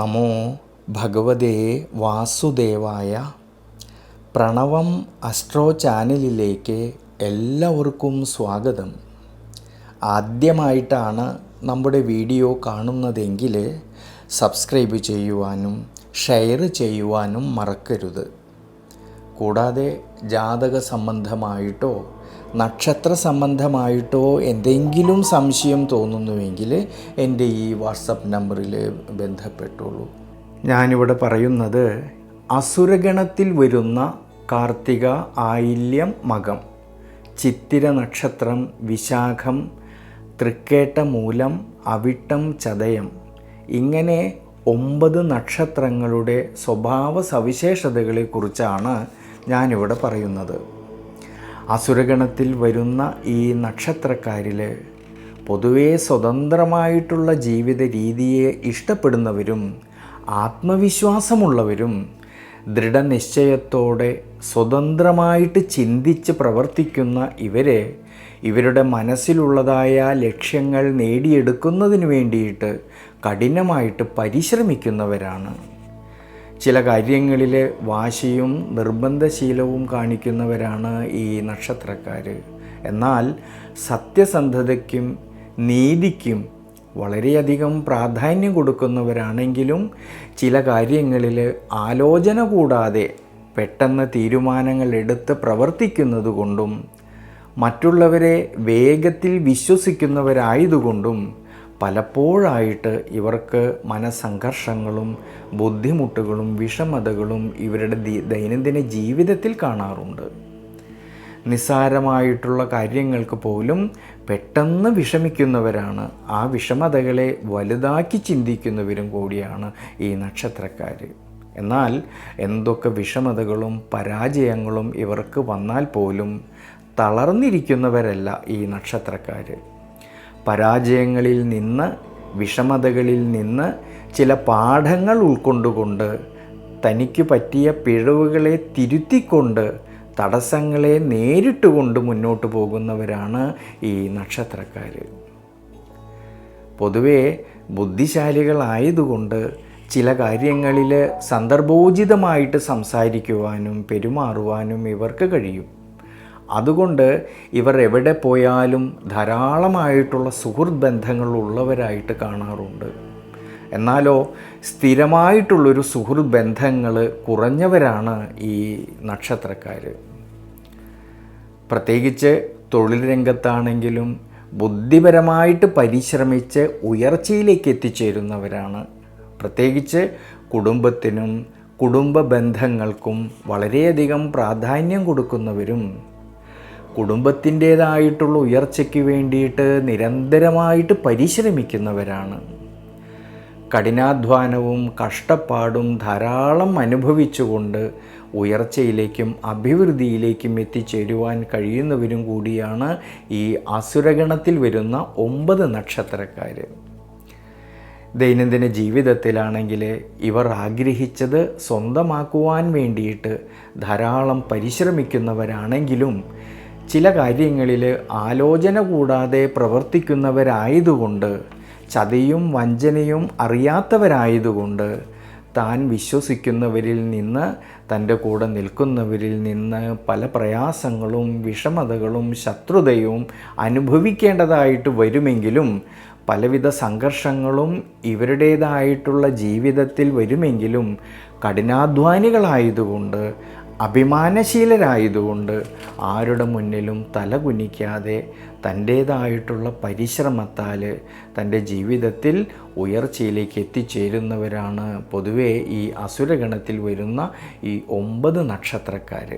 നമോ ഭഗവതേ വാസുദേവായ. പ്രണവം അസ്ട്രോ ചാനലിലേക്ക് എല്ലാവർക്കും സ്വാഗതം. ആദ്യമായിട്ടാണ് നമ്മുടെ വീഡിയോ കാണുന്നതെങ്കിൽ സബ്സ്ക്രൈബ് ചെയ്യുവാനും ഷെയർ ചെയ്യുവാനും മറക്കരുത്. കൂടാതെ ജാതക സംബന്ധമായിട്ടോ നക്ഷത്ര സംബന്ധമായിട്ടോ എന്തെങ്കിലും സംശയം തോന്നുന്നുവെങ്കിൽ എൻ്റെ ഈ വാട്സപ്പ് നമ്പറിൽ ബന്ധപ്പെട്ടോളൂ. ഞാനിവിടെ പറയുന്നത് അസുരഗണത്തിൽ വരുന്ന കാർത്തിക, ആയില്യം, മകം, ചിത്തിര നക്ഷത്രം, വിശാഖം, തൃക്കേട്ട, മൂലം, അവിട്ടം, ചതയം ഇങ്ങനെ 9 നക്ഷത്രങ്ങളുടെ സ്വഭാവ സവിശേഷതകളെക്കുറിച്ചാണ് ഞാനിവിടെ പറയുന്നത്. അസുരഗണത്തിൽ വരുന്ന ഈ നക്ഷത്രക്കാരിൽ പൊതുവേ സ്വതന്ത്രമായിട്ടുള്ള ജീവിത രീതിയെ ഇഷ്ടപ്പെടുന്നവരും ആത്മവിശ്വാസമുള്ളവരും ദൃഢനിശ്ചയത്തോടെ സ്വതന്ത്രമായിട്ട് ചിന്തിച്ച് പ്രവർത്തിക്കുന്ന ഇവരുടെ മനസ്സിലുള്ളതായ ലക്ഷ്യങ്ങൾ നേടിയെടുക്കുന്നതിന് വേണ്ടിയിട്ട് കഠിനമായിട്ട് പരിശ്രമിക്കുന്നവരാണ്. ചില കാര്യങ്ങളിൽ വാശിയും നിർബന്ധശീലവും കാണിക്കുന്നവരാണ് ഈ നക്ഷത്രക്കാർ. എന്നാൽ സത്യസന്ധതയ്ക്കും നീതിക്കും വളരെയധികം പ്രാധാന്യം കൊടുക്കുന്നവരാണെങ്കിലും ചില കാര്യങ്ങളിൽ ആലോചന കൂടാതെ പെട്ടെന്ന് തീരുമാനങ്ങൾ എടുത്ത് പ്രവർത്തിക്കുന്നത് കൊണ്ടും മറ്റുള്ളവരെ വേഗത്തിൽ വിശ്വസിക്കുന്നവരായതുകൊണ്ടും പലപ്പോഴായിട്ട് ഇവർക്ക് മനസ്സംഘർഷങ്ങളും ബുദ്ധിമുട്ടുകളും വിഷമതകളും ഇവരുടെ ദൈനംദിന ജീവിതത്തിൽ കാണാറുണ്ട്. നിസ്സാരമായിട്ടുള്ള കാര്യങ്ങൾക്ക് പോലും പെട്ടെന്ന് വിഷമിക്കുന്നവരാണ്. ആ വിഷമതകളെ വലുതാക്കി ചിന്തിക്കുന്നവരും കൂടിയാണ് ഈ നക്ഷത്രക്കാർ. എന്നാൽ എന്തൊക്കെ വിഷമതകളും പരാജയങ്ങളും ഇവർക്ക് വന്നാൽ പോലും തളർന്നിരിക്കുന്നവരല്ല ഈ നക്ഷത്രക്കാർ. പരാജയങ്ങളിൽ നിന്ന്, വിഷമതകളിൽ നിന്ന് ചില പാഠങ്ങൾ ഉൾക്കൊണ്ടുകൊണ്ട് തനിക്ക് പറ്റിയ പിഴവുകളെ തിരുത്തിക്കൊണ്ട് തടസ്സങ്ങളെ നേരിട്ടുകൊണ്ട് മുന്നോട്ട് പോകുന്നവരാണ് ഈ നക്ഷത്രക്കാർ. പൊതുവേ ബുദ്ധിശാലികളായതുകൊണ്ട് ചില കാര്യങ്ങളിൽ സന്ദർഭോചിതമായിട്ട് സംസാരിക്കുവാനും പെരുമാറുവാനും ഇവർക്ക് കഴിയും. അതുകൊണ്ട് ഇവർ എവിടെ പോയാലും ധാരാളമായിട്ടുള്ള സുഹൃത്ത് ബന്ധങ്ങൾ ഉള്ളവരായിട്ട് കാണാറുണ്ട്. എന്നാലോ സ്ഥിരമായിട്ടുള്ളൊരു സുഹൃത്ത് ബന്ധങ്ങൾ കുറഞ്ഞവരാണ് ഈ നക്ഷത്രക്കാർ. പ്രത്യേകിച്ച് തൊഴിൽ രംഗത്താണെങ്കിലും ബുദ്ധിപരമായിട്ട് പരിശ്രമിച്ച് ഉയർച്ചയിലേക്ക് എത്തിച്ചേരുന്നവരാണ്. പ്രത്യേകിച്ച് കുടുംബത്തിനും കുടുംബ ബന്ധങ്ങൾക്കും വളരെയധികം പ്രാധാന്യം കൊടുക്കുന്നവരും കുടുംബത്തിൻ്റേതായിട്ടുള്ള ഉയർച്ചയ്ക്ക് വേണ്ടിയിട്ട് നിരന്തരമായിട്ട് പരിശ്രമിക്കുന്നവരാണ്. കഠിനാധ്വാനവും കഷ്ടപ്പാടും ധാരാളം അനുഭവിച്ചുകൊണ്ട് ഉയർച്ചയിലേക്കും അഭിവൃദ്ധിയിലേക്കും എത്തിച്ചേരുവാൻ കഴിയുന്നവരും കൂടിയാണ് ഈ അസുരഗണത്തിൽ വരുന്ന 9 നക്ഷത്രക്കാർ. ദൈനംദിന ജീവിതത്തിലാണെങ്കിൽ ഇവർ ആഗ്രഹിച്ചത് സ്വന്തമാക്കുവാൻ വേണ്ടിയിട്ട് ധാരാളം പരിശ്രമിക്കുന്നവരാണെങ്കിലും ചില കാര്യങ്ങളിൽ ആലോചന കൂടാതെ പ്രവർത്തിക്കുന്നവരായതുകൊണ്ട്, ചതിയും വഞ്ചനയും അറിയാത്തവരായതുകൊണ്ട് താൻ വിശ്വസിക്കുന്നവരിൽ നിന്ന്, തൻ്റെ കൂടെ നിൽക്കുന്നവരിൽ നിന്ന് പല പ്രയാസങ്ങളും വിഷമതകളും ശത്രുതയും അനുഭവിക്കേണ്ടതായിട്ട് വരുമെങ്കിലും പലവിധ സംഘർഷങ്ങളും ഇവരുടേതായിട്ടുള്ള ജീവിതത്തിൽ വരുമെങ്കിലും കഠിനാധ്വാനികളായതുകൊണ്ട് അഭിമാനശീലരായതുകൊണ്ട് ആരുടെ മുന്നിലും തല കുനിക്കാതെ തൻ്റേതായിട്ടുള്ള പരിശ്രമത്താൽ തൻ്റെ ജീവിതത്തിൽ ഉയർച്ചയിലേക്ക് എത്തിച്ചേരുന്നവരാണ് പൊതുവേ ഈ അസുരഗണത്തിൽ വരുന്ന ഈ 9 നക്ഷത്രക്കാർ.